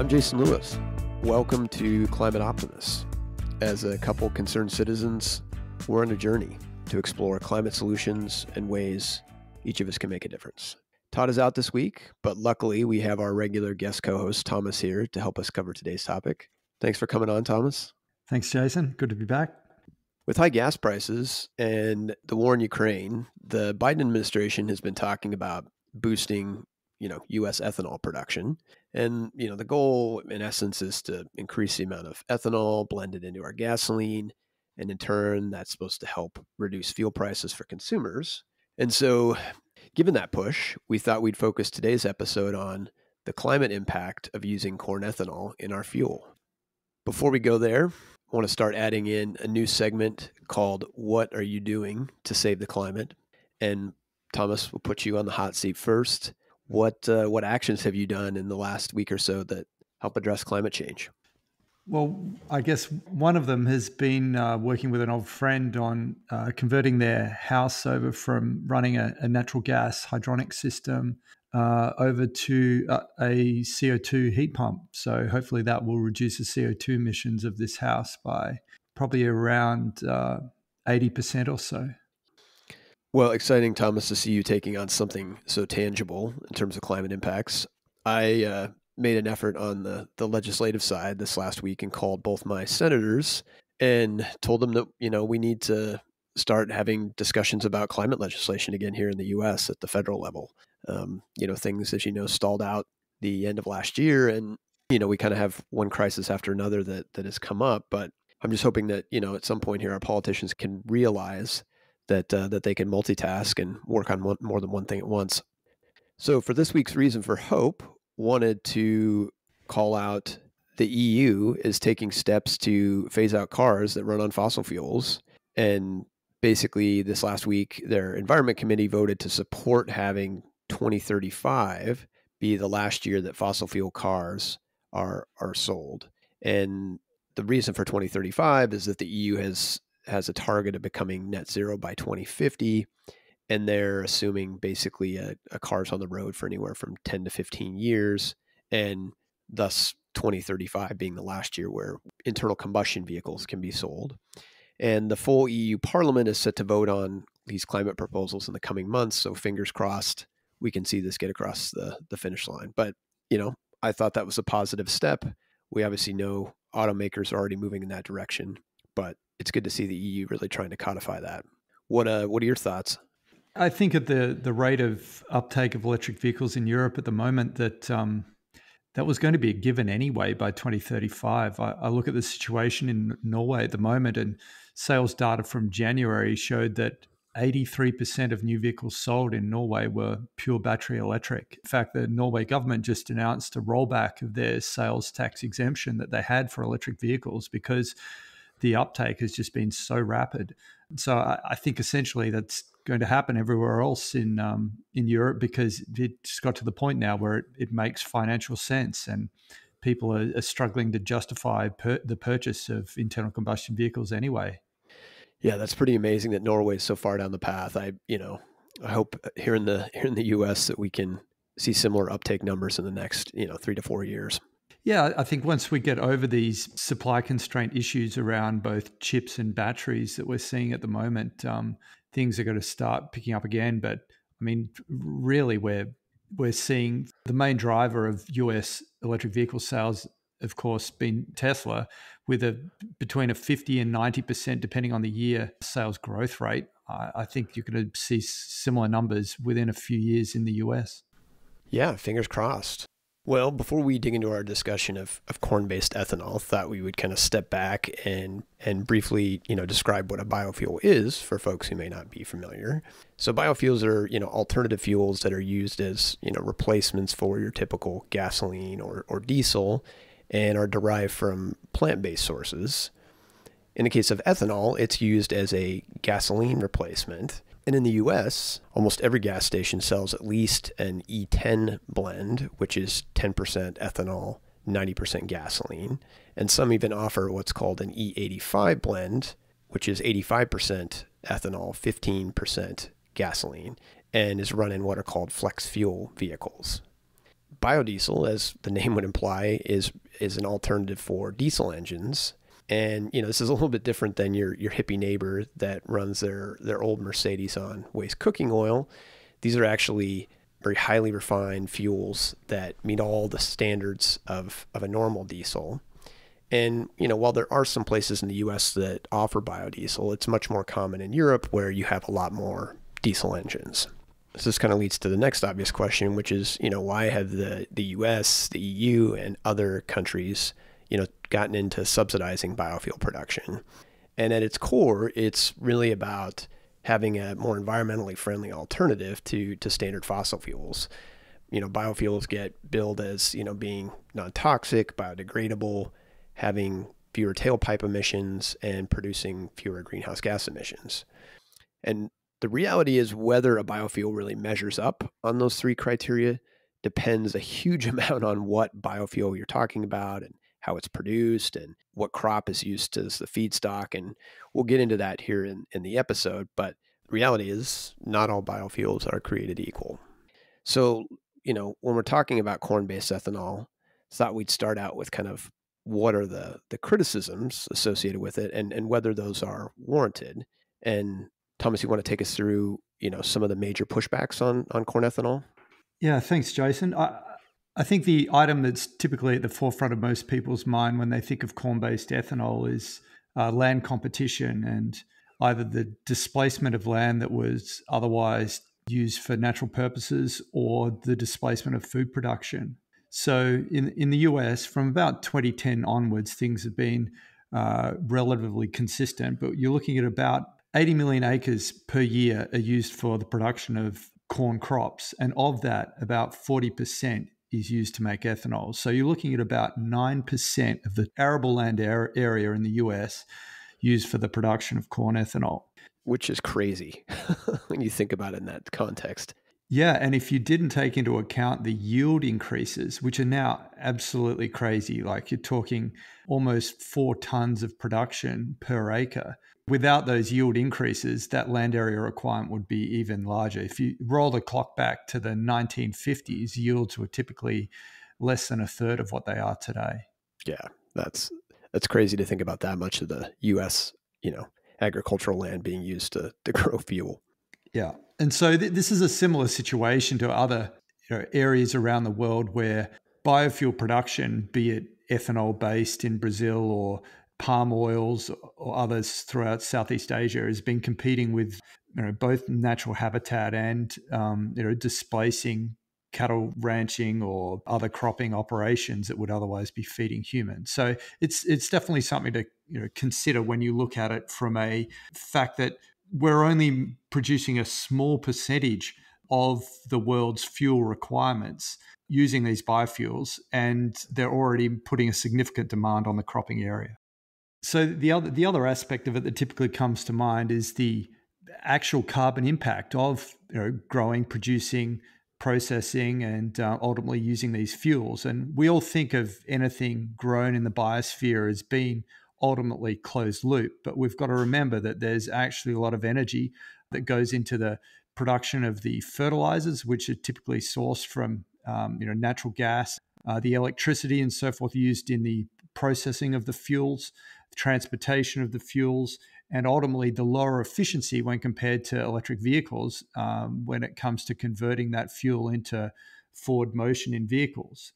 I'm Jason Lewis. Welcome to Climate Optimists. As a couple concerned citizens, we're on a journey to explore climate solutions and ways each of us can make a difference. Todd is out this week, but luckily we have our regular guest co-host Thomas here to help us cover today's topic. Thanks for coming on, Thomas. Thanks, Jason. Good to be back. With high gas prices and the war in Ukraine, the Biden administration has been talking about boosting, U.S. ethanol production. And, the goal in essence is to increase the amount of ethanol blended into our gasoline. And in turn, that's supposed to help reduce fuel prices for consumers. And so given that push, we thought we'd focus today's episode on the climate impact of using corn ethanol in our fuel. Before we go there, I want to start adding in a new segment called What Are You Doing to Save the Climate? And Thomas, we'll put you on the hot seat first. What actions have you done in the last week or so that help address climate change? Well, I guess one of them has been working with an old friend on converting their house over from running a natural gas hydronic system over to a CO2 heat pump. So hopefully that will reduce the CO2 emissions of this house by probably around 80% or so. Well, exciting, Thomas, to see you taking on something so tangible in terms of climate impacts. I made an effort on the legislative side this last week and called both my senators and told them that, we need to start having discussions about climate legislation again here in the U.S. at the federal level. Things, as stalled out the end of last year. And, we kind of have one crisis after another that has come up. But I'm just hoping that, at some point here, our politicians can realize that they can multitask and work on more than one thing at once. So for this week's Reason for Hope, wanted to call out the EU is taking steps to phase out cars that run on fossil fuels. And basically this last week, their Environment Committee voted to support having 2035 be the last year that fossil fuel cars are sold. And the reason for 2035 is that the EU has a target of becoming net zero by 2050. And they're assuming basically a car's on the road for anywhere from 10 to 15 years, and thus 2035 being the last year where internal combustion vehicles can be sold. And the full EU Parliament is set to vote on these climate proposals in the coming months, so fingers crossed we can see this get across the finish line. But, I thought that was a positive step. We obviously know automakers are already moving in that direction, but it's good to see the EU really trying to codify that. What are your thoughts? I think at the rate of uptake of electric vehicles in Europe at the moment that was going to be a given anyway by 2035. I look at the situation in Norway at the moment, and sales data from January showed that 83% of new vehicles sold in Norway were pure battery electric. In fact, the Norway government just announced a rollback of their sales tax exemption that they had for electric vehicles because the uptake has just been so rapid. So I think essentially that's going to happen everywhere else in Europe because it's got to the point now where it makes financial sense and people are struggling to justify the purchase of internal combustion vehicles anyway. Yeah, that's pretty amazing that Norway is so far down the path. I hope here in the U.S. that we can see similar uptake numbers in the next 3 to 4 years. Yeah, I think once we get over these supply constraint issues around both chips and batteries that we're seeing at the moment, things are going to start picking up again. But I mean, really, we're seeing the main driver of US electric vehicle sales, of course, been Tesla, with between a 50 and 90%, depending on the year, sales growth rate. I think you're going to see similar numbers within a few years in the US. Yeah, fingers crossed. Well, before we dig into our discussion of corn-based ethanol, thought we would kind of step back and briefly, describe what a biofuel is for folks who may not be familiar. So biofuels are, alternative fuels that are used as, replacements for your typical gasoline or diesel and are derived from plant-based sources. In the case of ethanol, it's used as a gasoline replacement. And in the US, almost every gas station sells at least an E10 blend, which is 10% ethanol, 90% gasoline. And some even offer what's called an E85 blend, which is 85% ethanol, 15% gasoline, and is run in what are called flex fuel vehicles. biodiesel, as the name would imply, is an alternative for diesel engines. And this is a little bit different than your hippie neighbor that runs their old Mercedes on waste cooking oil. These are actually very highly refined fuels that meet all the standards of a normal diesel. And while there are some places in the U.S. that offer biodiesel, it's much more common in Europe, where you have a lot more diesel engines. So this kind of leads to the next obvious question, which is, why have the U.S., the EU, and other countries, gotten into subsidizing biofuel production? And at its core, it's really about having a more environmentally friendly alternative to standard fossil fuels. Biofuels get billed as, being non-toxic, biodegradable, having fewer tailpipe emissions, and producing fewer greenhouse gas emissions. And the reality is, whether a biofuel really measures up on those three criteria depends a huge amount on what biofuel you're talking about and how it's produced and what crop is used as the feedstock. And we'll get into that here in the episode. But the reality is, not all biofuels are created equal. So, when we're talking about corn-based ethanol, I thought we'd start out with kind of what are the criticisms associated with it, and whether those are warranted. And Thomas, you want to take us through, some of the major pushbacks on corn ethanol? Yeah, thanks, Jason. I think the item that's typically at the forefront of most people's mind when they think of corn-based ethanol is land competition and either the displacement of land that was otherwise used for natural purposes or the displacement of food production. So in the US, from about 2010 onwards, things have been relatively consistent, but you're looking at about 80 million acres per year are used for the production of corn crops. And of that, about 40% is used to make ethanol. So you're looking at about 9% of the arable land area in the US used for the production of corn ethanol. Which is crazy when you think about it in that context. Yeah, and if you didn't take into account the yield increases, which are now absolutely crazy, like you're talking almost 4 tons of production per acre. Without those yield increases, that land area requirement would be even larger. If you roll the clock back to the 1950s, yields were typically less than a third of what they are today. Yeah, that's crazy to think about that much of the U.S., agricultural land being used to grow fuel. Yeah. And so this is a similar situation to other areas around the world where biofuel production, be it ethanol based in Brazil or palm oils or others throughout Southeast Asia, has been competing with both natural habitat and displacing cattle ranching or other cropping operations that would otherwise be feeding humans. So it's definitely something to consider when you look at it from a fact that we're only producing a small percentage of the world's fuel requirements using these biofuels, and they're already putting a significant demand on the cropping area. So the other aspect of it that typically comes to mind is the actual carbon impact of growing, producing, processing, and ultimately using these fuels. And we all think of anything grown in the biosphere as being ultimately closed loop, but we've got to remember that there's actually a lot of energy that goes into the production of the fertilizers, which are typically sourced from natural gas, the electricity and so forth used in the processing of the fuels, the transportation of the fuels, and ultimately the lower efficiency when compared to electric vehicles when it comes to converting that fuel into forward motion in vehicles.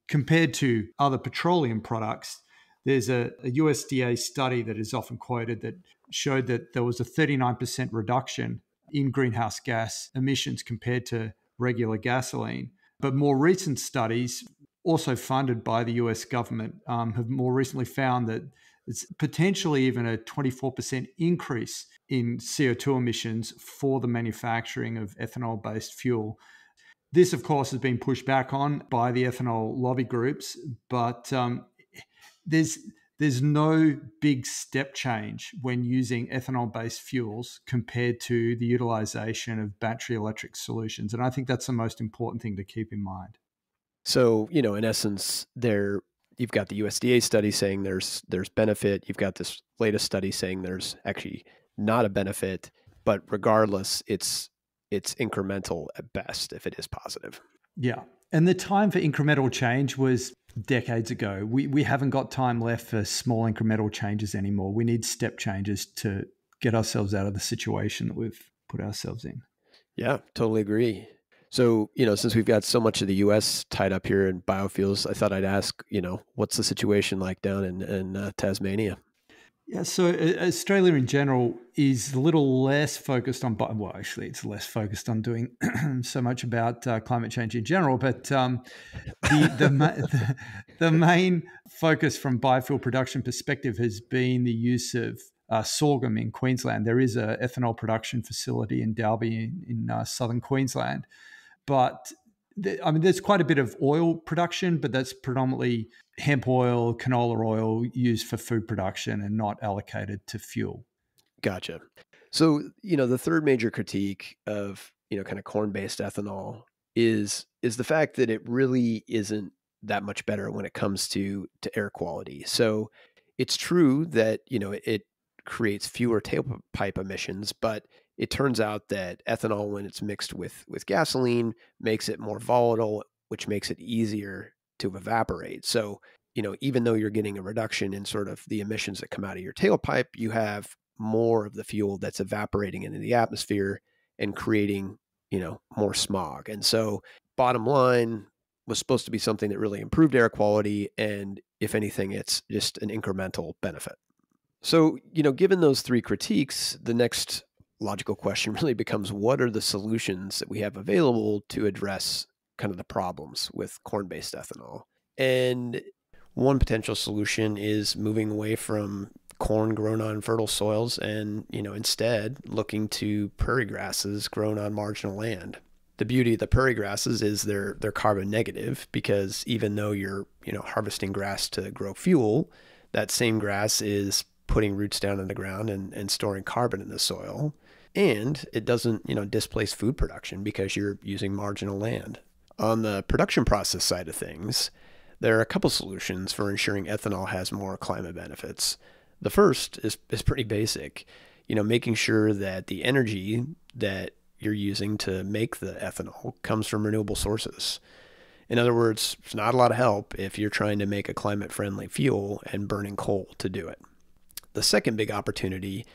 Compared to other petroleum products, there's a USDA study that is often quoted that showed that there was a 39% reduction in greenhouse gas emissions compared to regular gasoline. But more recent studies, also funded by the US government, have more recently found that it's potentially even a 24% increase in CO2 emissions for the manufacturing of ethanol-based fuel. This, of course, has been pushed back on by the ethanol lobby groups, but there's no big step change when using ethanol-based fuels compared to the utilization of battery electric solutions. And I think that's the most important thing to keep in mind. So, in essence, you've got the USDA study saying there's benefit. You've got this latest study saying there's actually not a benefit, but regardless, it's incremental at best if it is positive. Yeah. And the time for incremental change was decades ago. We haven't got time left for small incremental changes anymore. We need step changes to get ourselves out of the situation that we've put ourselves in. Yeah, totally agree. So, since we've got so much of the US tied up here in biofuels, I thought I'd ask, what's the situation like down in Tasmania? Yeah, so Australia in general is a little less focused on, well, actually, it's less focused on doing so much about climate change in general. But the main focus from biofuel production perspective has been the use of sorghum in Queensland. There is a ethanol production facility in Dalby in southern Queensland, but there's quite a bit of oil production, but that's predominantly hemp oil, canola oil used for food production and not allocated to fuel. Gotcha. So, the third major critique of, kind of corn-based ethanol is the fact that it really isn't that much better when it comes to air quality. So, it's true that, it creates fewer tailpipe emissions, but it turns out that ethanol, when it's mixed with gasoline, makes it more volatile, which makes it easier to evaporate. So, even though you're getting a reduction in sort of the emissions that come out of your tailpipe, you have more of the fuel that's evaporating into the atmosphere and creating, more smog. And so, bottom line was supposed to be something that really improved air quality. And if anything, it's just an incremental benefit. So, given those three critiques, the next logical question really becomes what are the solutions that we have available to address kind of the problems with corn based ethanol? And one potential solution is moving away from corn grown on fertile soils and, instead looking to prairie grasses grown on marginal land. The beauty of the prairie grasses is they're carbon negative because even though you're, harvesting grass to grow fuel, that same grass is putting roots down in the ground and storing carbon in the soil. And it doesn't, displace food production because you're using marginal land. On the production process side of things, there are a couple solutions for ensuring ethanol has more climate benefits. The first is pretty basic, making sure that the energy that you're using to make the ethanol comes from renewable sources. In other words, it's not a lot of help if you're trying to make a climate friendly fuel and burning coal to do it. The second big opportunity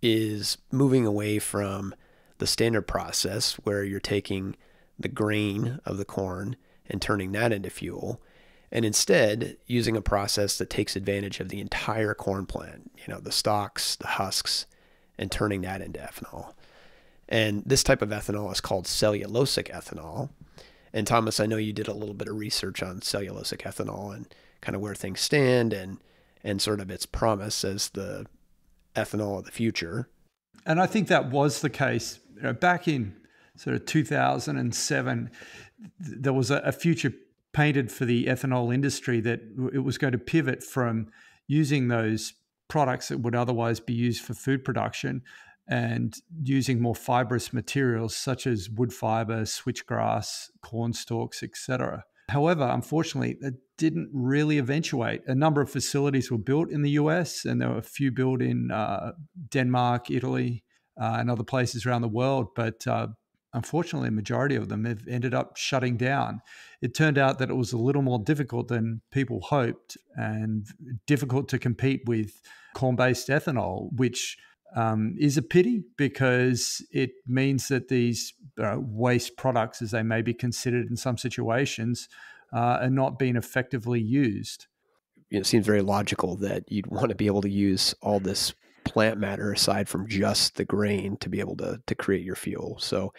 is moving away from the standard process where you're taking the grain of the corn and turning that into fuel, and instead using a process that takes advantage of the entire corn plant, the stalks, the husks, and turning that into ethanol. And this type of ethanol is called cellulosic ethanol. And Thomas, I know you did a little bit of research on cellulosic ethanol and kind of where things stand and sort of its promise as the ethanol of the future. And I think that was the case. Back in sort of 2007, there was a future painted for the ethanol industry that it was going to pivot from using those products that would otherwise be used for food production and using more fibrous materials such as wood fiber, switchgrass, corn stalks, etc. However, unfortunately, that didn't really eventuate. A number of facilities were built in the US, and there were a few built in Denmark, Italy, and other places around the world. But unfortunately, a majority of them have ended up shutting down. It turned out that it was a little more difficult than people hoped and difficult to compete with corn-based ethanol, which is a pity because it means that these waste products, as they may be considered in some situations, are not being effectively used. It seems very logical that you'd want to be able to use all this plant matter aside from just the grain to be able to create your fuel. So,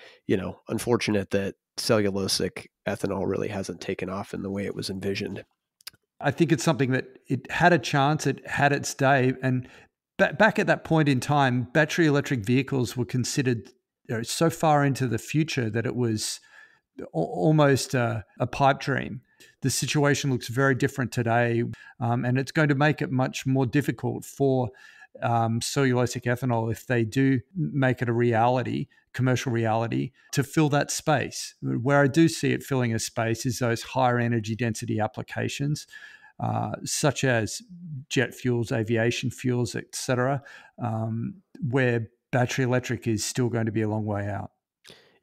unfortunate that cellulosic ethanol really hasn't taken off in the way it was envisioned. I think it's something that it had a chance, it had its day. And back at that point in time, battery electric vehicles were considered so far into the future that it was almost a pipe dream. The situation looks very different today, and it's going to make it much more difficult for cellulosic ethanol, if they do make it a reality, commercial reality, to fill that space. Where I do see it filling a space is those higher energy density applications, such as jet fuels, aviation fuels, etc., where battery electric is still going to be a long way out.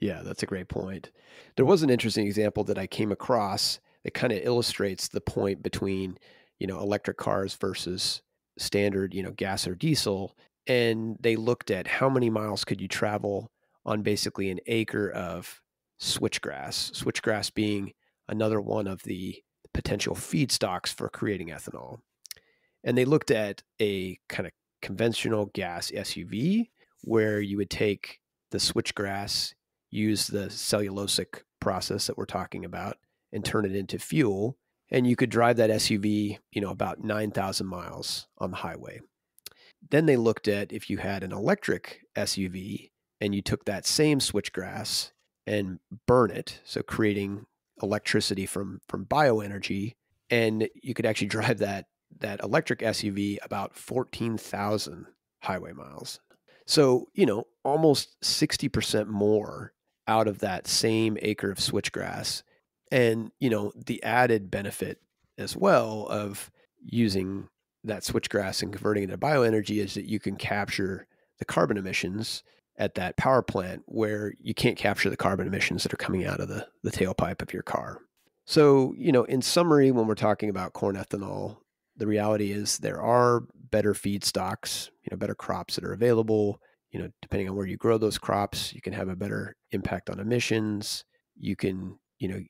Yeah, that's a great point. There was an interesting example that I came across that kind of illustrates the point between, electric cars versus standard, gas or diesel. And they looked at how many miles could you travel on basically an acre of switchgrass, switchgrass being another one of the potential feedstocks for creating ethanol. And they looked at a kind of conventional gas SUV where you would take the switchgrass, use the cellulosic process that we're talking about, and turn it into fuel. And you could drive that SUV, about 9,000 miles on the highway. Then they looked at if you had an electric SUV and you took that same switchgrass and burn it, so creating electricity from bioenergy, and you could actually drive that electric SUV about 14,000 highway miles. So, almost 60% more out of that same acre of switchgrass. And, the added benefit as well of using that switchgrass and converting it to bioenergy is that you can capture the carbon emissions at that power plant where you can't capture the carbon emissions that are coming out of the tailpipe of your car. So, in summary, when we're talking about corn ethanol, the reality is there are better feedstocks, better crops that are available. Depending on where you grow those crops, you can have a better impact on emissions. You can,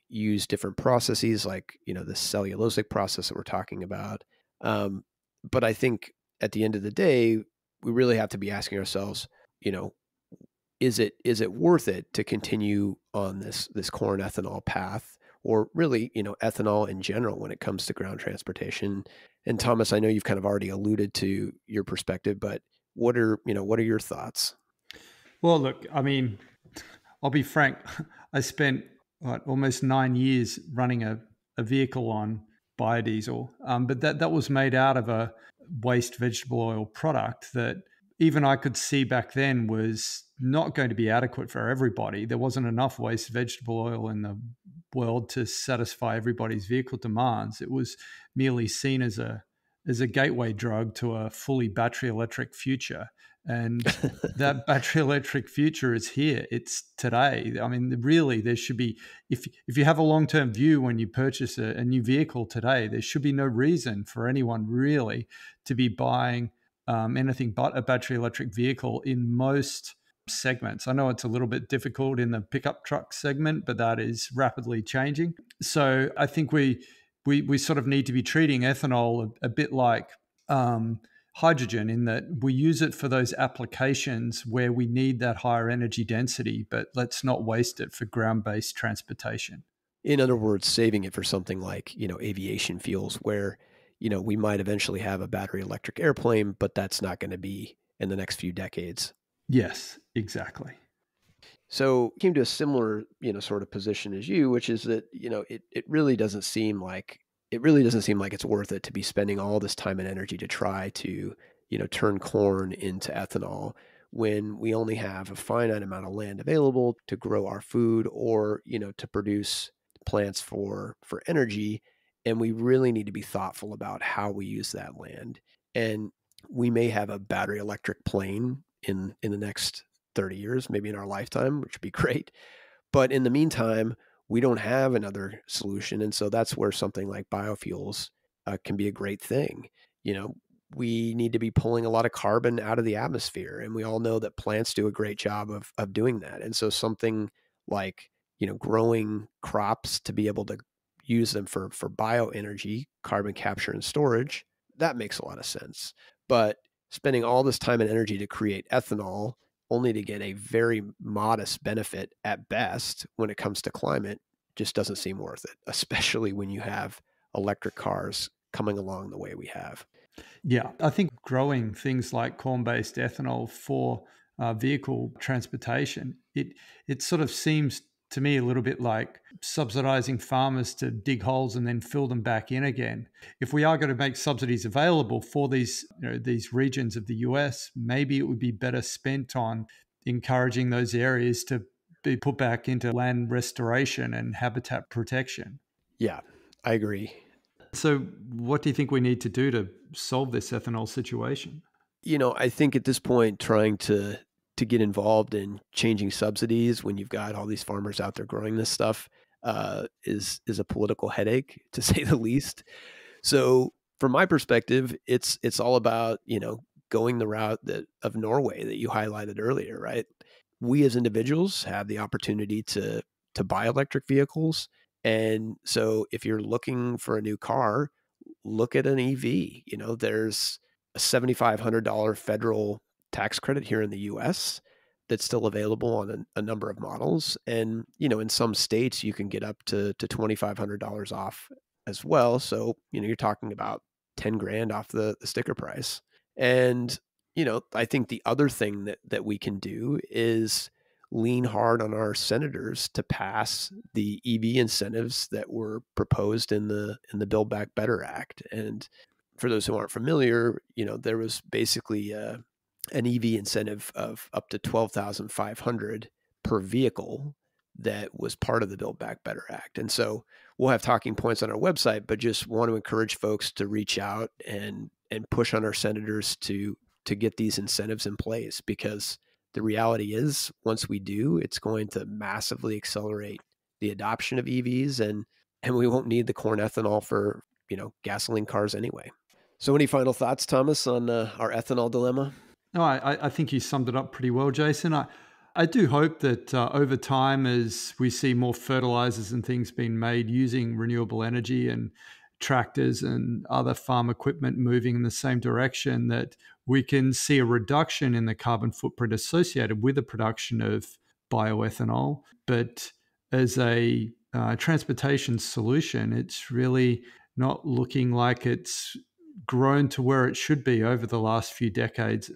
use different processes like, the cellulosic process that we're talking about. But I think at the end of the day, we really have to be asking ourselves, you know, is it worth it to continue on this corn ethanol path, or really, ethanol in general when it comes to ground transportation? And Thomas, I know you've kind of already alluded to your perspective, but what are your thoughts? Well, look, I mean, I'll be frank. I spent almost 9 years running a vehicle on biodiesel, but that was made out of a waste vegetable oil product that even I could see back then was not going to be adequate for everybody. There wasn't enough waste vegetable oil in the world to satisfy everybody's vehicle demands. It was merely seen as a gateway drug to a fully battery electric future. And that battery electric future is here. It's today. I mean, really, there should be, if you have a long term view when you purchase a new vehicle today, there should be no reason for anyone really to be buying anything but a battery electric vehicle in most segments. I know it's a little bit difficult in the pickup truck segment, but that is rapidly changing. So I think we sort of need to be treating ethanol a bit like hydrogen, in that we use it for those applications where we need that higher energy density, but let's not waste it for ground-based transportation. In other words, saving it for something like, aviation fuels where, we might eventually have a battery electric airplane, but that's not going to be in the next few decades. Yes, exactly. So came to a similar, sort of position as you, which is that, it really doesn't seem like it's worth it to be spending all this time and energy to try to, turn corn into ethanol when we only have a finite amount of land available to grow our food, or, to produce plants for energy. And we really need to be thoughtful about how we use that land. And we may have a battery electric plane in the next 30 years, maybe in our lifetime, which would be great. But in the meantime, we don't have another solution. And so that's where something like biofuels can be a great thing. You know, we need to be pulling a lot of carbon out of the atmosphere. And we all know that plants do a great job of doing that. And so something like, growing crops to be able to use them for bioenergy, carbon capture and storage, that makes a lot of sense. But spending all this time and energy to create ethanol only to get a very modest benefit at best when it comes to climate just doesn't seem worth it, especially when you have electric cars coming along the way we have. Yeah, I think growing things like corn-based ethanol for vehicle transportation, it sort of seems to me a little bit like subsidizing farmers to dig holes and then fill them back in again. If we are going to make subsidies available for these regions of the US, maybe it would be better spent on encouraging those areas to be put back into land restoration and habitat protection. Yeah, I agree. So, what do you think we need to do to solve this ethanol situation? I think at this point, trying to to get involved in changing subsidies when you've got all these farmers out there growing this stuff is a political headache, to say the least. So from my perspective, it's all about, going the route of Norway that you highlighted earlier, right? We as individuals have the opportunity to buy electric vehicles. And so if you're looking for a new car, look at an EV. There's a $7,500 federal tax credit here in the US that's still available on a number of models. And, in some states, you can get up to $2,500 off as well. So, you're talking about 10 grand off the sticker price. And, I think the other thing that we can do is lean hard on our senators to pass the EV incentives that were proposed in the Build Back Better Act. And for those who aren't familiar, there was basically an EV incentive of up to $12,500 per vehicle that was part of the Build Back Better Act. And so we'll have talking points on our website, but just want to encourage folks to reach out and push on our senators to get these incentives in place, because the reality is, once we do, it's going to massively accelerate the adoption of EVs, and we won't need the corn ethanol for, gasoline cars anyway. So any final thoughts, Thomas, on our ethanol dilemma? No, I think you summed it up pretty well, Jason. I do hope that over time, as we see more fertilizers and things being made using renewable energy and tractors and other farm equipment moving in the same direction, that we can see a reduction in the carbon footprint associated with the production of bioethanol. But as a transportation solution, it's really not looking like it's grown to where it should be over the last few decades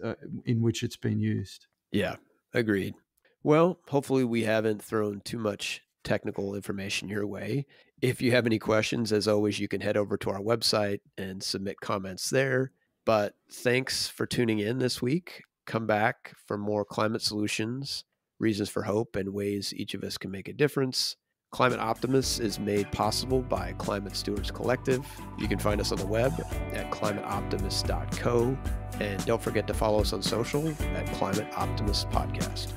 in which it's been used. Yeah, agreed. Well, hopefully we haven't thrown too much technical information your way. If you have any questions, as always, you can head over to our website and submit comments there. But thanks for tuning in this week. Come back for more climate solutions, reasons for hope, and ways each of us can make a difference. Climate Optimists is made possible by Climate Stewards Collective. You can find us on the web at climateoptimist.co. And don't forget to follow us on social at Climate Optimist Podcast.